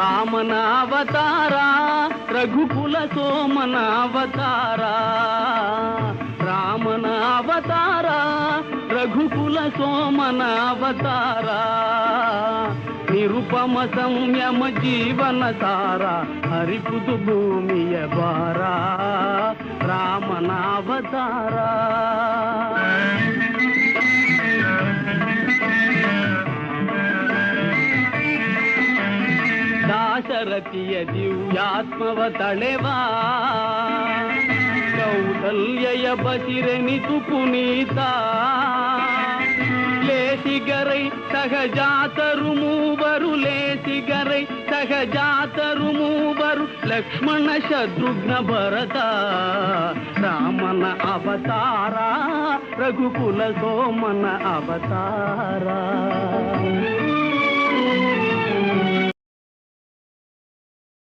ರಾಮನ ಅವತಾರ ರಘುಕುಲ ಸೋಮನ ಅವತಾರ, ರಾಮನ ಅವತಾರ ರಘುಕುಲ ಸೋಮನ ಅವತಾರ, ನಿರುಪಮ ಸಂಯಮ ಜೀವನ ಸಾರ ಹರಿಪುದು ಭೂಮಿಯ ಭಾರ, ರಾಮನ ಅವತಾರ. ದಾಶರಥಿಯ ದಿವ್ಯಾತ್ಮವ ತಳೆವಾ, ಕೌಸಲ್ಯಯ ಬಸಿರೆನಿತು ಪುನೀತ, ಲೇಸಿಗರೈ ಸಹಜಾತರು ಮೂವರು, ಲೇಸಿಗರೈ ಸಹಜಾತರು ಮೂವರು, ಲಕ್ಷ್ಮಣ ಶತ್ರುಘ್ನ ಭರತ, ರಾಮನ ಅವತಾರ ರಘುಕುಲ ಸೋಮನ ಅವತಾರ.